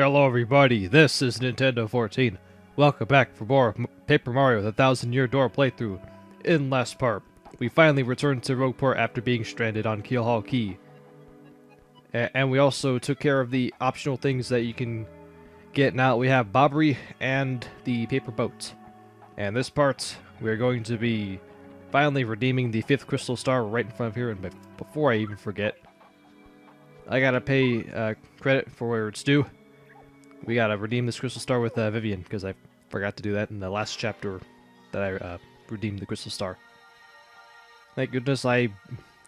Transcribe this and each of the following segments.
Hello everybody, this is Nintendo 14. Welcome back for more Paper Mario The Thousand Year Door playthrough. In last part, we finally returned to Rogueport after being stranded on Keelhaul Key. And we also took care of the optional things that you can get now. We have Bobbery and the paper boat. And this part, we're going to be finally redeeming the 5th Crystal Star right in front of here. And before I even forget, I gotta pay credit for where it's due. We gotta redeem this Crystal Star with Vivian, because I forgot to do that in the last chapter that I redeemed the Crystal Star. Thank goodness I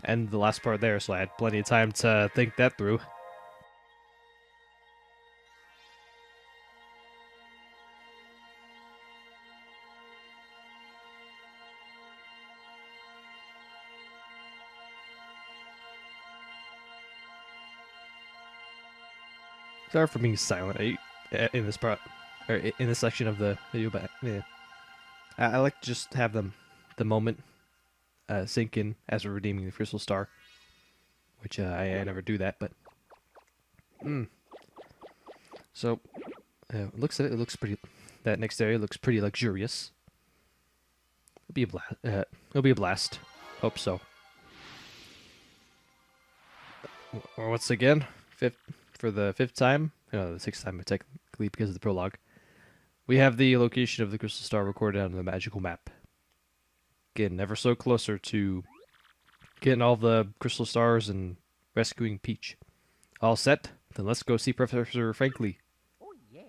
ended the last part there, so I had plenty of time to think that through. Sorry for being silent in this part, or in this section of the video, but yeah. I like to just have the moment sink in as we're redeeming the Crystal Star, which I never do that, but so it looks pretty. That next area looks pretty luxurious. It'll be a blast. It'll be a blast. Hope so. Or once again, for the 5th time, no, the 6th time technically because of the prologue, we have the location of the Crystal Star recorded on the magical map. Getting ever so closer to getting all the Crystal Stars and rescuing Peach. All set? Then let's go see Professor Frankly. Oh, yeah.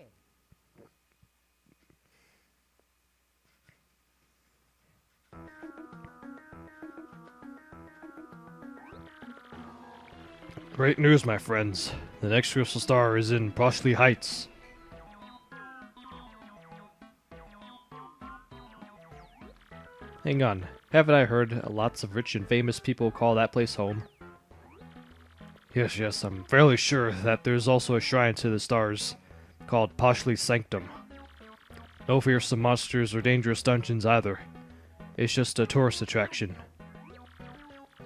Great news, my friends. The next Crystal Star is in Proshley Heights. Hang on. Haven't I heard lots of rich and famous people call that place home? Yes, I'm fairly sure that there's also a shrine to the stars called Poshley's Sanctum. No fearsome monsters or dangerous dungeons either. It's just a tourist attraction.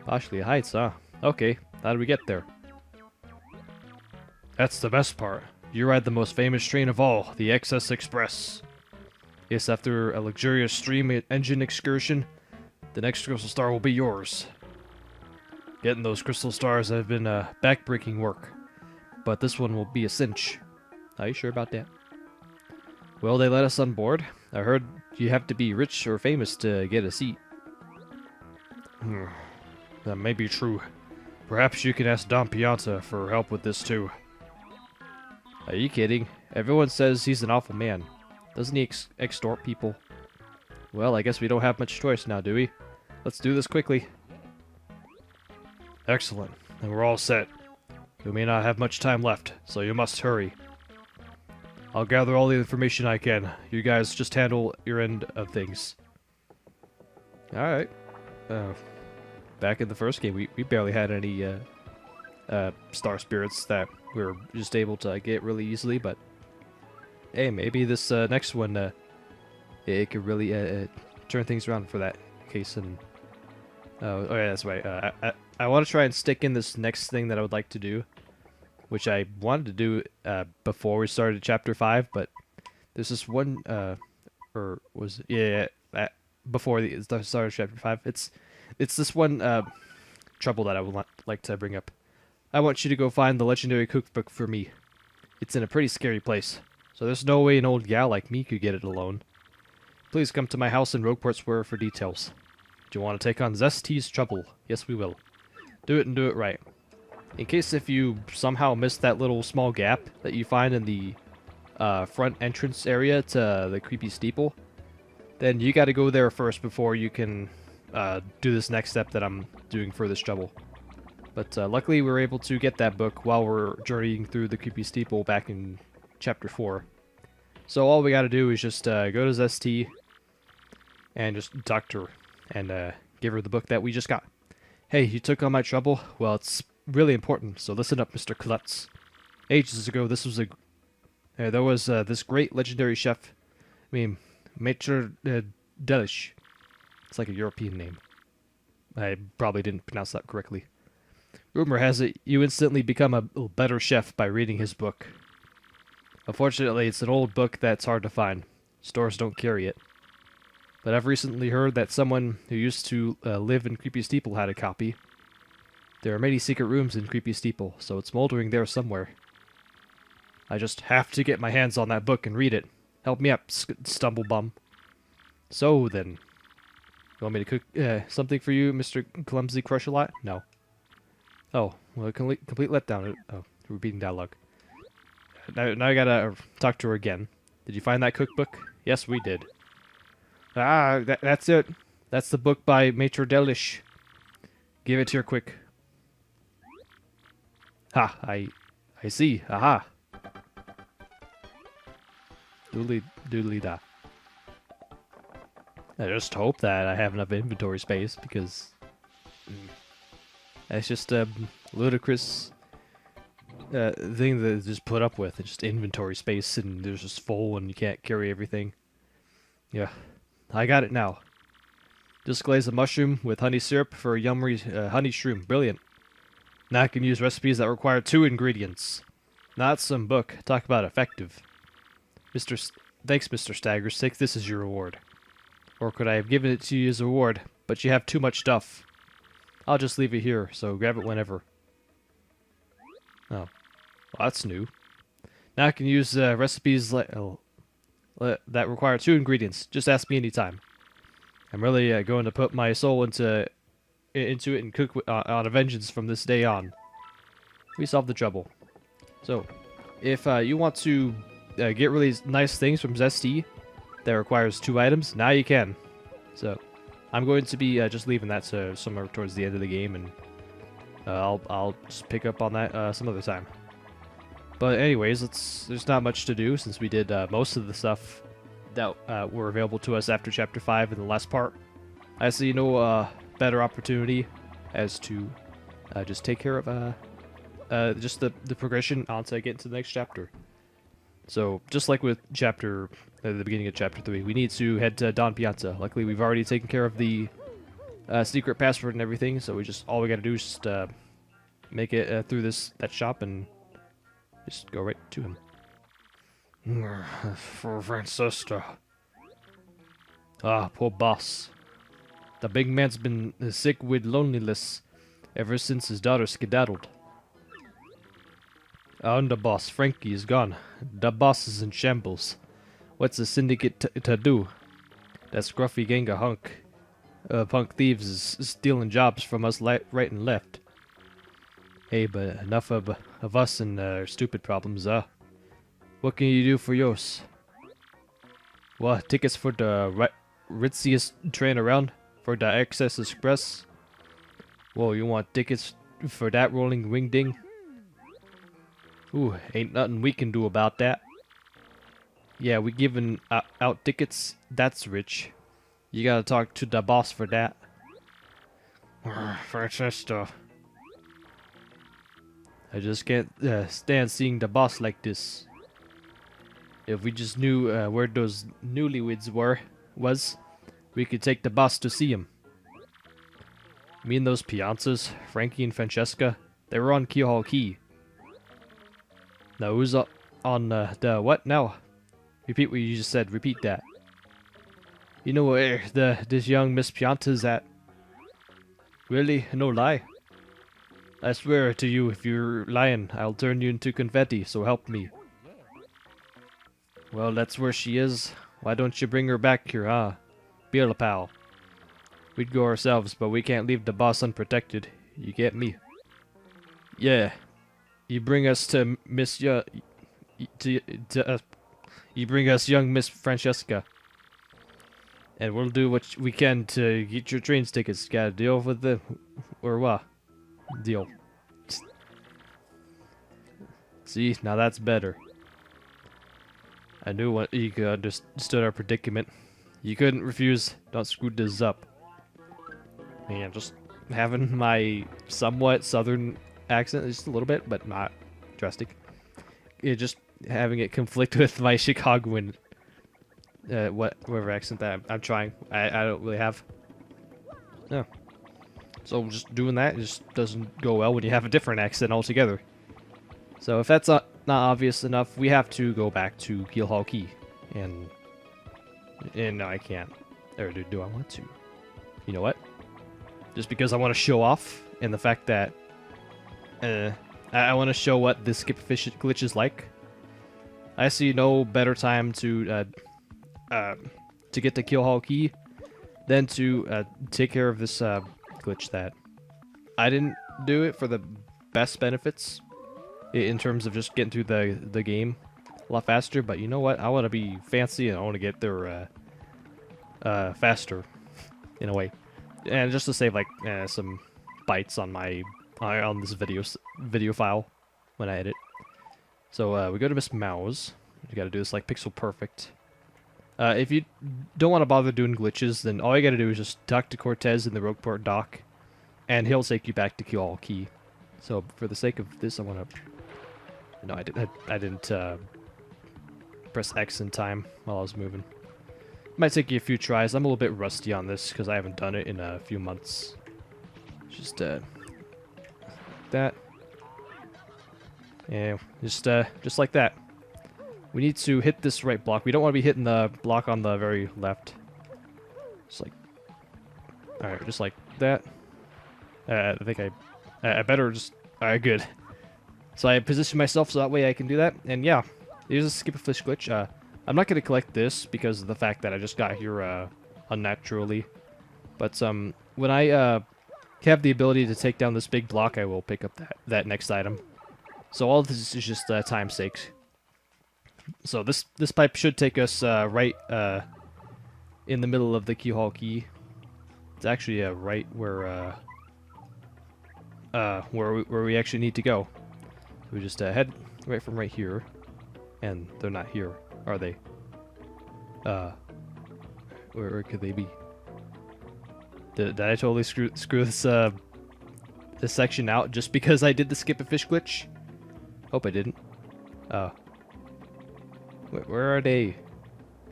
Poshley Heights, huh? Okay, how do we get there? That's the best part. You ride the most famous train of all, the XS Express. Yes, after a luxurious stream engine excursion, the next Crystal Star will be yours. Getting those Crystal Stars have been back-breaking work, but this one will be a cinch. Are you sure about that? Well, they let us on board. I heard you have to be rich or famous to get a seat. That may be true. Perhaps you can ask Don Pianta for help with this too. Are you kidding? Everyone says he's an awful man. Doesn't he extort people? Well, I guess we don't have much choice now, do we? Let's do this quickly. Excellent. Then we're all set. We may not have much time left, so you must hurry. I'll gather all the information I can. You guys just handle your end of things. Alright. Back in the first game, we barely had any star spirits that we were just able to get really easily, but hey, maybe this next one, it could really turn things around for that case. And oh yeah, that's right. I want to try and stick in this next thing that I would like to do, which I wanted to do before we started Chapter 5, but there's this one, or was before the start of Chapter 5. It's this one trouble that I would like to bring up. I want you to go find the legendary cookbook for me. It's in a pretty scary place, so there's no way an old gal like me could get it alone. Please come to my house in Rogueport Square for details. Do you want to take on Zesty's trouble? Yes, we will. Do it and do it right. In case if you somehow missed that little small gap that you find in the front entrance area to the creepy steeple, then you gotta go there first before you can do this next step that I'm doing for this trouble. But luckily we were able to get that book while we're journeying through the creepy steeple back in Chapter 4. So all we gotta do is just go to Zesty and just talk to her and give her the book that we just got. Hey, you took on my trouble? Well, it's really important, so listen up, Mr. Klutz. Ages ago, there was this great legendary chef, Maitre Delish. It's like a European name. I probably didn't pronounce that correctly. Rumor has it you instantly become a better chef by reading his book. Unfortunately, it's an old book that's hard to find. Stores don't carry it. But I've recently heard that someone who used to live in Creepy Steeple had a copy. There are many secret rooms in Creepy Steeple, so it's moldering there somewhere. I just have to get my hands on that book and read it. Help me up, Stumblebum. So then, you want me to cook something for you, Mr. Clumsy Crush-a-Lot? No. Oh, well, complete letdown. Oh, repeating dialogue. Now I gotta talk to her again. Did you find that cookbook? Yes, we did. Ah, that's it. That's the book by Maitre Delish. Give it to her quick. Ha, I see. Aha. Doodly da. I just hope that I have enough inventory space because it's just a ludicrous thing that just put up with. It's just inventory space and there's just full and you can't carry everything. Yeah, I got it now. Just glaze a mushroom with honey syrup for a yummy honey shroom. Brilliant. Now I can use recipes that require 2 ingredients. Not some book. Talk about effective. Thanks, Mr. Staggers. Take this as your reward. Or could I have given it to you as a reward, but you have too much stuff. I'll just leave it here, so grab it whenever. Oh. Well, that's new. Now I can use recipes that require 2 ingredients. Just ask me anytime. I'm really going to put my soul into it and cook on a vengeance from this day on. We solved the trouble. So, if you want to get really nice things from Zesty that requires 2 items, now you can. So, I'm going to be just leaving that somewhere towards the end of the game, and I'll just pick up on that some other time. But anyways, there's not much to do since we did most of the stuff that were available to us after Chapter 5 in the last part. I see no better opportunity as to just take care of just the progression onto get into the next chapter. So, just like with the beginning of Chapter 3, we need to head to Don Pianta. Luckily, we've already taken care of the secret password and everything, so all we gotta do is just make it through that shop and just go right to him. For Francisca. Ah, poor boss. The big man's been sick with loneliness ever since his daughter skedaddled. And the boss, Frankie, is gone. The boss is in shambles. What's the syndicate to do? That scruffy gang of punk thieves is stealing jobs from us right and left. Hey, but enough of us and our stupid problems, What can you do for yours? Well, tickets for the ritziest train around? For the Access Express? Whoa, you want tickets for that rolling wing ding? Ooh, ain't nothing we can do about that. Yeah, we giving out tickets. That's rich. You gotta talk to the boss for that. Francesca. I just can't stand seeing the boss like this. If we just knew where those newlyweds was, we could take the boss to see him. Me and those Piantas, Frankie and Francesca, they were on Keyhole Key. Now who's on the what now? Repeat what you just said. Repeat that. You know where this young Miss Pianta's at? Really? No lie. I swear to you, if you're lying, I'll turn you into confetti, so help me. Well, that's where she is. Why don't you bring her back here, huh? Be a pal. We'd go ourselves, but we can't leave the boss unprotected. You get me? Yeah. You bring us to Miss you bring us young Miss Francesca. And we'll do what we can to get your train tickets. Got a deal with the... or what? Deal. See, now that's better. I knew what you understood our predicament. You couldn't refuse. Don't screw this up. Man, just having my somewhat southern accent, just a little bit, but not drastic. Just having it conflict with my Chicagoan, whatever accent that I'm trying. I don't really have. No. So just doing that just doesn't go well when you have a different accent altogether. So if that's not obvious enough, we have to go back to Keelhaul Key. And no, I can't. Or do I want to? You know what? Just because I want to show off, and the fact that I want to show what this skip fish glitch is like. I see no better time to get to Keelhaul Key than to take care of this glitch that I didn't do it for the best benefits in terms of just getting through the game a lot faster. But you know what? I want to be fancy and I want to get there faster in a way, and just to save like some bytes on my on this video file when I edit. So we go to Miss Mouse. You gotta do this like pixel perfect. If you don't want to bother doing glitches, then all you gotta do is just talk to Cortez in the Rogueport dock, and he'll take you back to Keelhaul Key. So for the sake of this, I want to. No, I didn't press X in time while I was moving. Might take you a few tries. I'm a little bit rusty on this because I haven't done it in a few months. Just that. Yeah, just like that. We need to hit this right block. We don't want to be hitting the block on the very left. Just like, all right, just like that. I think I better just. All right, good. So I position myself so that way I can do that. And yeah, here's a skip a fish glitch. I'm not gonna collect this because of the fact that I just got here unnaturally. But when I have the ability to take down this big block, I will pick up that next item. So all of this is just time's sake. So this pipe should take us right in the middle of the Keelhaul Key. It's actually right where we actually need to go. We just head right from right here, and they're not here, are they? Where could they be? Did I totally screw this section out just because I did the skip a fish glitch? Hope I didn't. Where are they?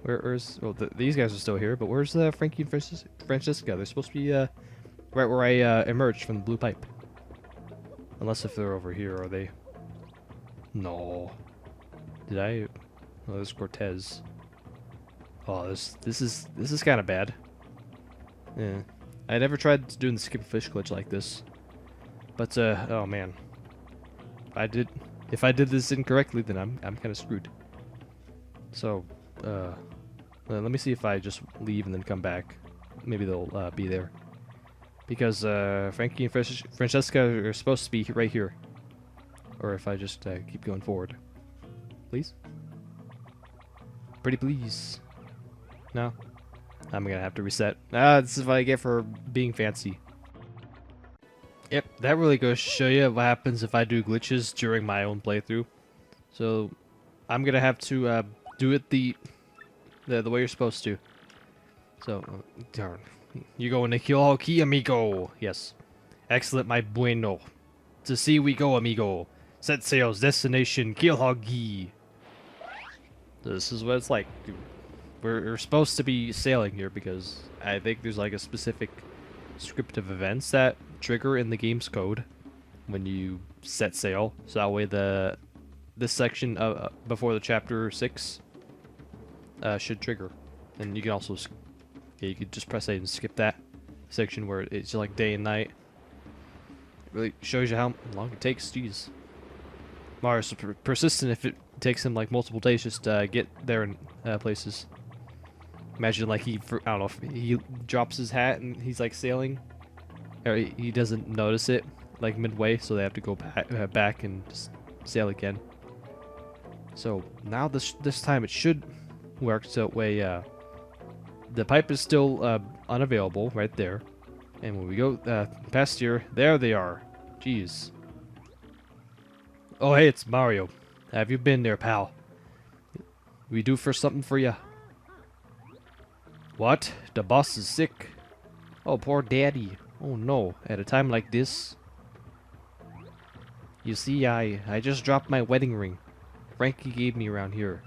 Where's well these guys are still here, but where's Frankie and Francisca? They're supposed to be right where I emerged from the blue pipe. Unless if they're over here, are they? No. Did I? Oh, there's Cortez. Oh, this is kind of bad. Yeah, I never tried doing the skip a fish glitch like this, but oh man, if I did this incorrectly, then I'm kind of screwed. So let me see if I just leave and then come back. Maybe they'll be there, because Frankie and Francesca are supposed to be right here. Or if I just keep going forward, please. Pretty please. No. I'm gonna have to reset. This is what I get for being fancy. Yep, that really goes to show you what happens if I do glitches during my own playthrough. So, I'm gonna have to do it the way you're supposed to. So, darn. You go into Keelhaul Key, amigo. Yes. Excellent, my bueno. To sea we go, amigo. Set sails, destination, Keelhaul Key. This is what it's like, dude. We're supposed to be sailing here because I think there's like a specific script of events that trigger in the game's code when you set sail. So that way this section before the chapter 6 should trigger. And you can also you could just press A and skip that section where it's like day and night. It really shows you how long it takes. Jeez. Mario's persistent if it takes him like multiple days just to get there in places. Imagine like I don't know, if he drops his hat and he's like sailing, or he doesn't notice it like midway, so they have to go back and just sail again. So now this time it should work. So way the pipe is still unavailable right there, and when we go past here, there they are. Jeez. Oh hey, it's Mario. Have you been there, pal? We do for something for ya? What? The boss is sick. Oh, poor daddy. Oh no, at a time like this. You see, I just dropped my wedding ring. Frankie gave me around here.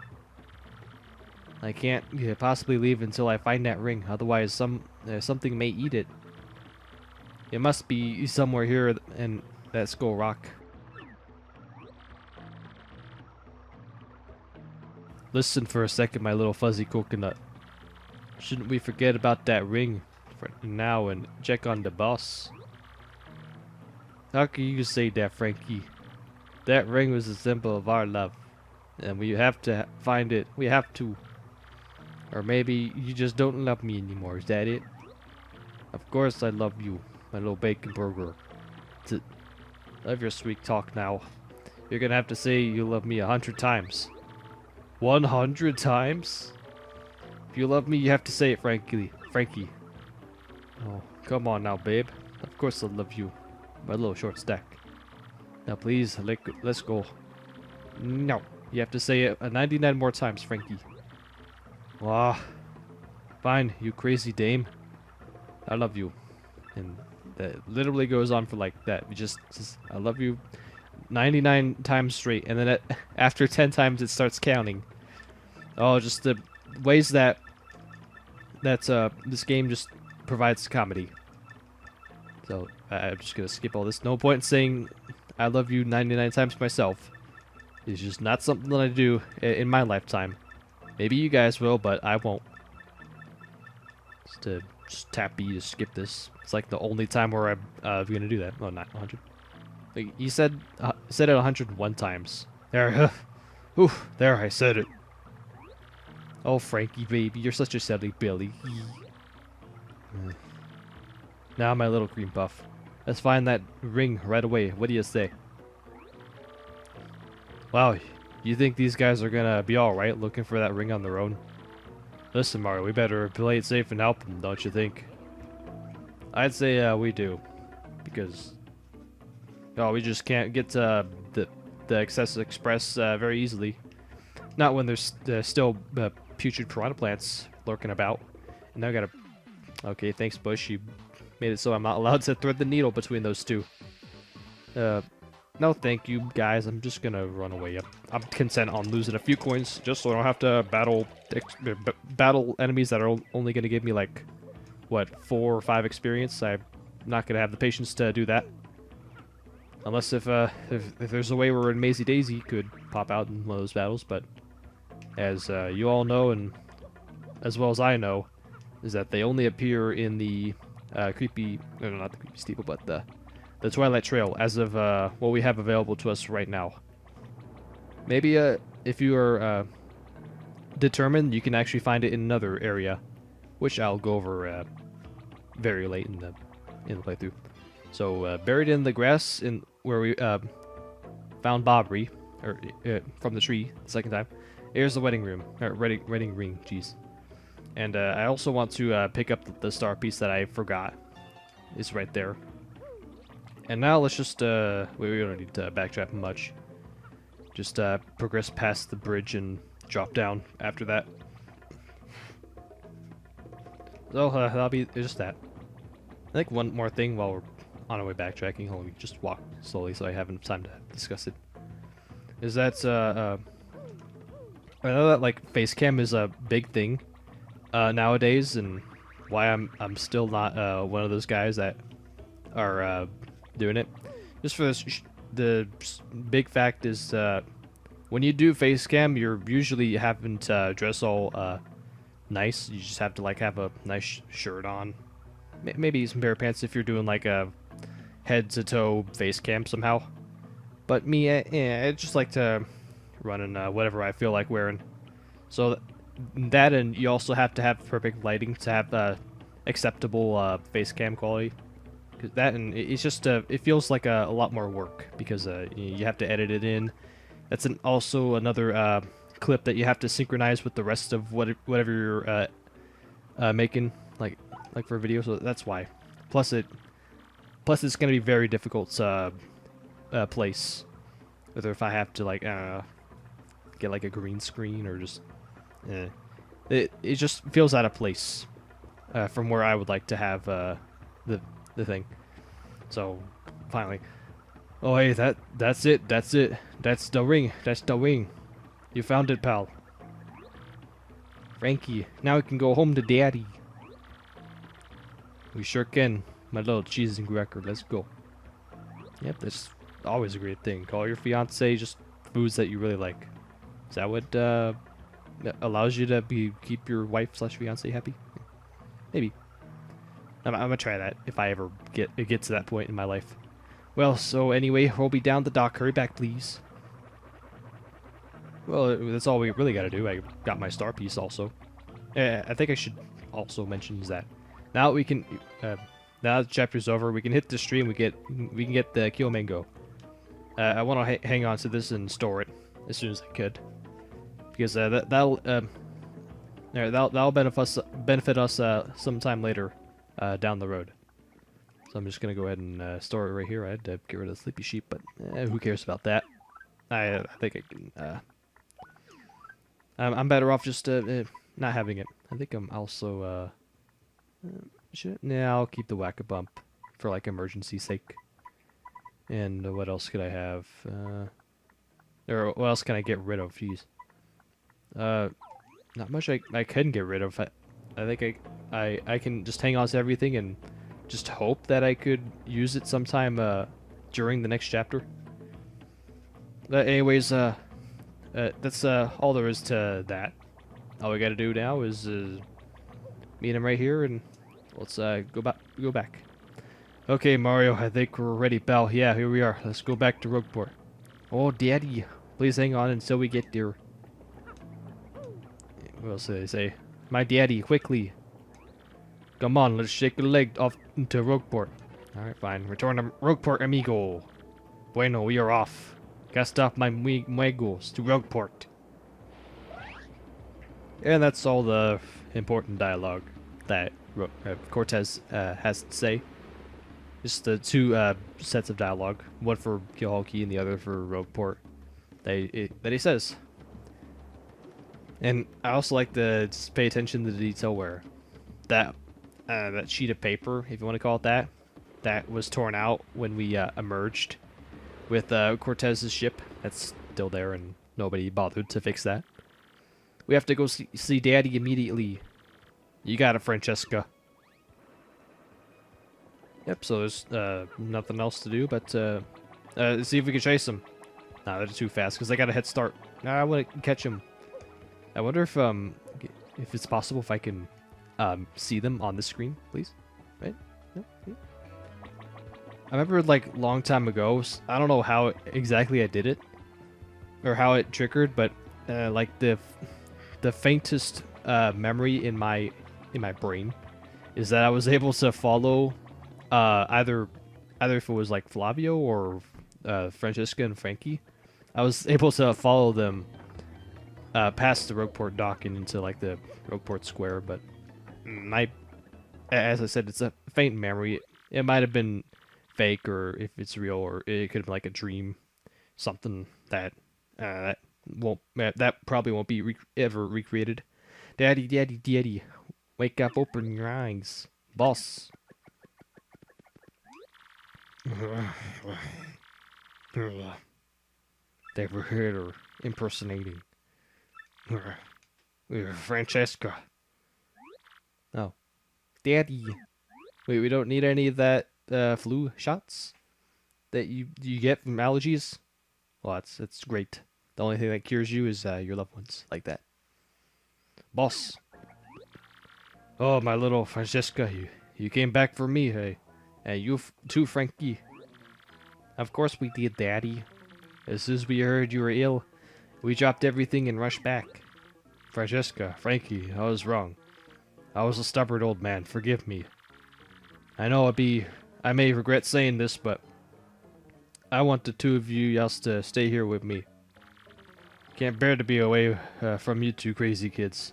I can't possibly leave until I find that ring, otherwise something may eat it. It must be somewhere here in that Skull Rock. Listen for a second, my little fuzzy coconut. Shouldn't we forget about that ring for now and check on the boss? How can you say that, Frankie? That ring was a symbol of our love. And we have to find it. We have to. Or maybe you just don't love me anymore. Is that it? Of course I love you, my little bacon burger. Love your sweet talk now. You're gonna have to say you love me 100 times. 100 times? If you love me, you have to say it, Frankie. Frankie. Oh, come on now, babe. Of course I love you, my little short stack. Now please, let's go. No, you have to say it 99 more times, Frankie. Ah, fine, you crazy dame. I love you. And that literally goes on for like that. We just I love you 99 times straight, and then after 10 times it starts counting. Oh, just the ways that this game just provides comedy. So I'm just gonna skip all this. No point in saying I love you 99 times myself. It's just not something that I do in my lifetime. Maybe you guys will, but I won't. Just tap B to skip this. It's like the only time where I'm gonna do that. Oh, not 100. Like, you said it 101 times. There, oof, there, I said it. Oh, Frankie, baby, you're such a silly Billy. Now, my little green buff. Let's find that ring right away. What do you say? Wow, you think these guys are gonna be alright looking for that ring on their own? Listen, Mario, we better play it safe and help them, don't you think? I'd say we do. Because we just can't get to the Excess Express very easily. Not when there's still putrid piranha plants lurking about. And now I gotta... Okay, thanks, Bush. You made it so I'm not allowed to thread the needle between those two. No, thank you, guys. I'm just gonna run away. I'm content on losing a few coins, just so I don't have to battle enemies that are only gonna give me like, what, 4 or 5 experience. I'm not gonna have the patience to do that. Unless if there's a way where Mazy Daisy could pop out in one of those battles, but as you all know, and as well as I know, is that they only appear in the creepy, no, not the creepy steeple, but the Twilight Trail as of what we have available to us right now. Maybe if you are determined, you can actually find it in another area, which I'll go over very late in the playthrough. So buried in the grass, in where we found Bobbery, or from the tree the second time. Here's the wedding ring. Jeez. And I also want to pick up the star piece that I forgot. It's right there. And now let's just, we don't need to backtrack much. Just progress past the bridge and drop down after that. So that'll be just that. I think one more thing while we're on our way backtracking, hold on, we just walk slowly so I have enough time to discuss it. Is that, I know that like face cam is a big thing nowadays, and why I'm still not one of those guys that are doing it. Just for this, the big fact is when you do face cam, you're usually having to dress all nice. You just have to like have a nice shirt on, maybe some pair of pants if you're doing like a head to toe face cam somehow. But me, I just like to run in whatever I feel like wearing. So that, and you also have to have perfect lighting to have acceptable face cam quality. Cause that, and it's just it feels like a lot more work because you have to edit it in. That's also another clip that you have to synchronize with the rest of whatever you're making, like for a video. So that's why. Plus it's gonna be very difficult to place. Whether if I have to like get like a green screen or just it just feels out of place from where I would like to have the thing. So finally, oh hey, that's it, that's the ring, you found it, pal. Frankie, now we can go home to daddy. We sure can, my little cheese and cracker. Let's go. Yep, that's always a great thing. Call your fiance just foods that you really like. Is that what that allows you to keep your wife slash fiance happy? Maybe. I'm gonna try that if I ever get to that point in my life. Well, so anyway, we'll be down the dock. Hurry back, please. Well, that's all we really gotta do. I got my star piece also. I think I should also mention is that now we can, now the chapter's over, we can hit the stream. We can get the Kyo Mango. I want to hang on to this and store it as soon as I could, because that'll benefit us sometime later down the road. So I'm just gonna go ahead and store it right here. I had to get rid of the sleepy sheep, but who cares about that? I think I can. I'm better off just not having it. I think I'm also I'll keep the whack-a-bump for like emergency sake. And what else could I have? Or what else can I get rid of? Jeez. Not much I can get rid of. I think I can just hang on to everything and just hope that I could use it sometime during the next chapter. But anyways, that's all there is to that. All we gotta do now is meet him right here, and let's go back. Okay, Mario, I think we're ready, pal. Yeah, here we are. Let's go back to Rogueport. Oh, Daddy, please hang on until we get there. What else do they say? My daddy, quickly. Come on, let's shake a leg off to Rogueport. Alright, fine. Return to Rogueport, amigo. Bueno, we are off. Cast off my muegos to Rogueport. And that's all the important dialogue that Cortez has to say. Just the two sets of dialogue, one for Kyohoki and the other for Rogueport, that he says. And I also like to just pay attention to the detail where that sheet of paper, if you want to call it that was torn out when we emerged with Cortez's ship. That's still there, and nobody bothered to fix that. We have to go see Daddy immediately. You got it, Francesca. Yep, so there's nothing else to do but see if we can chase them. Nah, they're too fast because I got a head start. I want to catch them. I wonder if it's possible if I can see them on the screen, please. Right? No? Yeah. I remember like long time ago. I don't know how exactly I did it or how it triggered, but like the faintest memory in my brain is that I was able to follow either if it was like Flavio or Francesca and Frankie. I was able to follow them past the Rogueport dock and into like the Rogueport Square, but as I said, it's a faint memory. It might have been fake, or if it's real, or it could have been like a dream, something that that probably won't be ever recreated. Daddy, wake up, open your eyes, boss. They were here or impersonating. Francesca. Oh. Daddy. Wait, we don't need any of that flu shots that you get from allergies? Well, that's great. The only thing that cures you is your loved ones, like that. Boss. Oh, my little Francesca, you came back for me, hey. And you too, Frankie. Of course we did, Daddy. As soon as we heard you were ill, we dropped everything and rushed back. Francesca, Frankie, I was wrong. I was a stubborn old man, forgive me. I know I may regret saying this, but I want the two of you else to stay here with me. Can't bear to be away from you two crazy kids.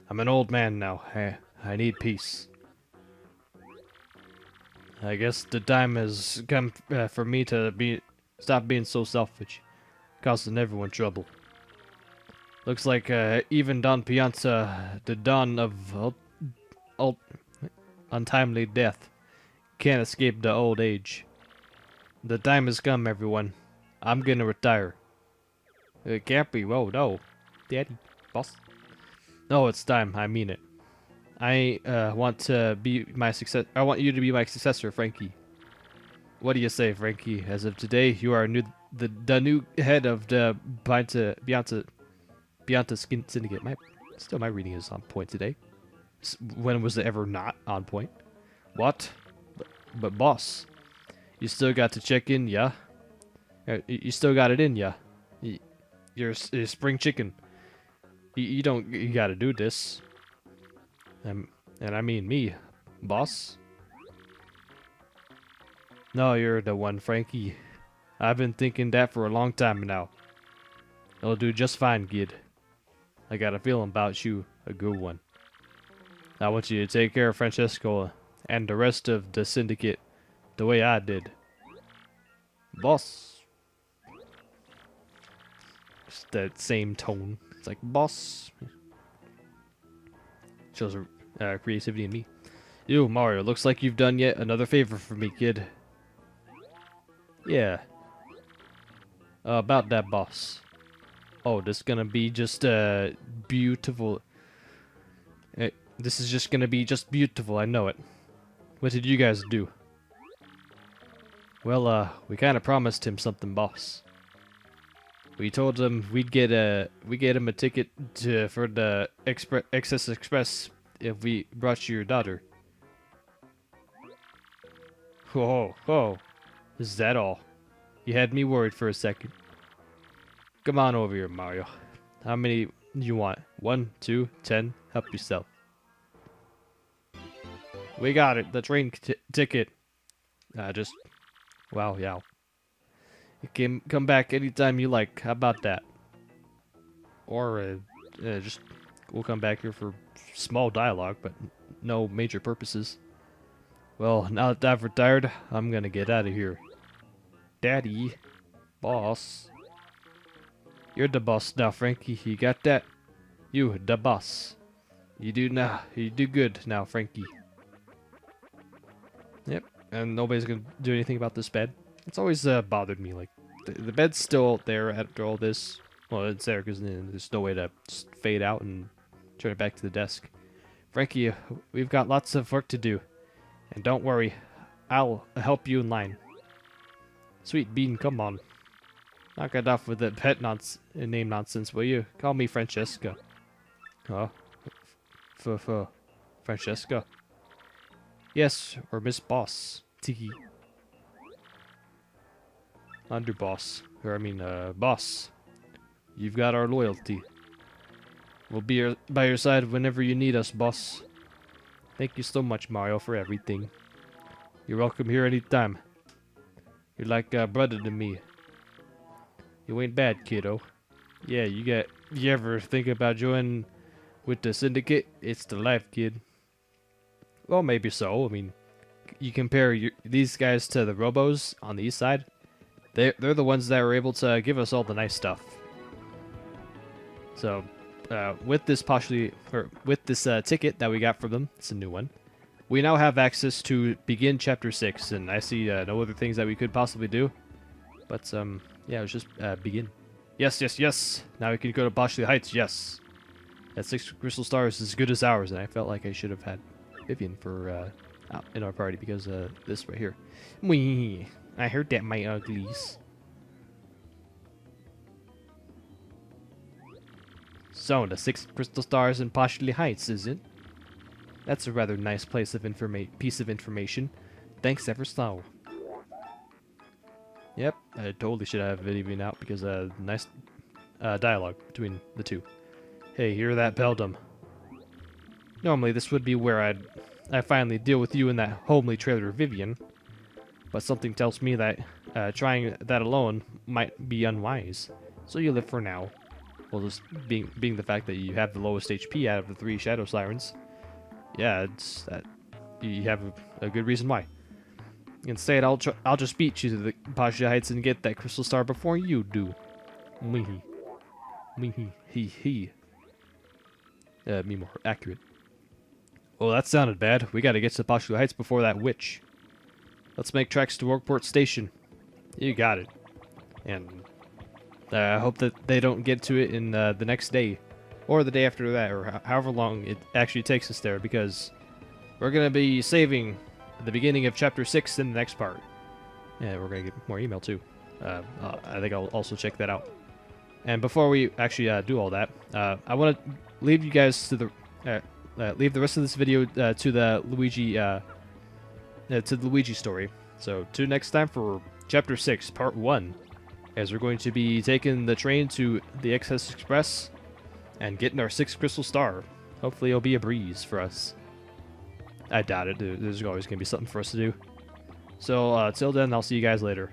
I'm an old man now. I need peace. I guess the time has come for me to stop being so selfish, causing everyone trouble. Looks like even Don Pianta, the Don of untimely death, can't escape the old age. The time has come, everyone. I'm gonna retire. It can't be. Whoa, no. Daddy, boss. No, it's time. I mean it. I want to be my success. I want you to be my successor, Frankie. What do you say, Frankie? As of today, you are the new head of the Pianta Syndicate. Still, my reading is on point today. When was it ever not on point? What? But boss, you still got to check in, yeah? You still got it in, yeah? You're a spring chicken. You gotta do this. And I mean me, boss. No, you're the one, Frankie. I've been thinking that for a long time now. It'll do just fine, kid. I got a feeling about you, a good one. I want you to take care of Francesco and the rest of the syndicate the way I did. Boss. Just that same tone. It's like, boss. Shows creativity in me. You, Mario, looks like you've done yet another favor for me, kid. Yeah. About that, boss. Oh, this is gonna be just beautiful. This is just gonna be just beautiful, I know it. What did you guys do? Well, we kinda promised him something, boss. We told him we'd get him a ticket for the Excess Express if we brought you your daughter. Oh, is that all? You had me worried for a second. Come on over here, Mario. How many do you want? 1, 2, 10? Help yourself. We got it. The train ticket. Wow, yeah. You can come back anytime you like. How about that? Or, we'll come back here for small dialogue, but no major purposes. Well, now that I've retired, I'm gonna get out of here. Daddy. Boss. You're the boss now, Frankie. You got that? You, the boss. You do good now, Frankie. Yep, and nobody's gonna do anything about this bed. It's always bothered me, like, the bed's still there after all this. Well, it's there because there's no way to just fade out and turn it back to the desk. Frankie, we've got lots of work to do. And don't worry, I'll help you in line. Sweet Bean, come on. Knock it off with the name nonsense, will you? Call me Francesca. Huh? Francesca? Yes, or Miss Boss. Tiki. Underboss. Or, boss. You've got our loyalty. We'll be by your side whenever you need us, boss. Thank you so much, Mario, for everything. You're welcome here anytime. You're like a brother to me. You ain't bad, kiddo. Yeah, you ever think about joining with the syndicate? It's the life, kid. Well, maybe so. You compare these guys to the Robos on the east side. They're the ones that were able to give us all the nice stuff. So, with this ticket that we got from them, it's a new one. We now have access to begin Chapter 6, and I see no other things that we could possibly do. But yeah, let's just begin. Yes. Now we can go to Boshley Heights. Yes. That 6 crystal stars is as good as ours, and I felt like I should have had Vivian for in our party because this right here. Wee. I heard that, my uglies. So, the 6 crystal stars in Boshley Heights, is it? That's a rather nice piece of information. Thanks ever so. Yep, I totally should have Vivian out because nice dialogue between the two. Hey, hear that, Beldum? Normally, this would be where I finally deal with you in that homely trailer, Vivian. But something tells me that trying that alone might be unwise. So you live for now. Well, just being the fact that you have the lowest HP out of the 3 Shadow Sirens. Yeah, it's that you have a good reason why. Instead, I'll just beat you to the Boshley Heights and get that crystal star before you do. Me more accurate. Well, that sounded bad. We gotta get to Boshley Heights before that witch. Let's make tracks to Oakport Station. You got it. And I hope that they don't get to it in the next day. Or the day after that, or however long it actually takes us there, because we're going to be saving the beginning of Chapter 6 in the next part. Yeah, we're going to get more email, too. I think I'll also check that out. And before we actually do all that, I want to leave you guys to the leave the rest of this video to the Luigi story. So tune next time for Chapter 6, Part 1, as we're going to be taking the train to the Excess Express and getting our 6th crystal star. Hopefully it'll be a breeze for us. I doubt it. There's always going to be something for us to do. So till then, I'll see you guys later.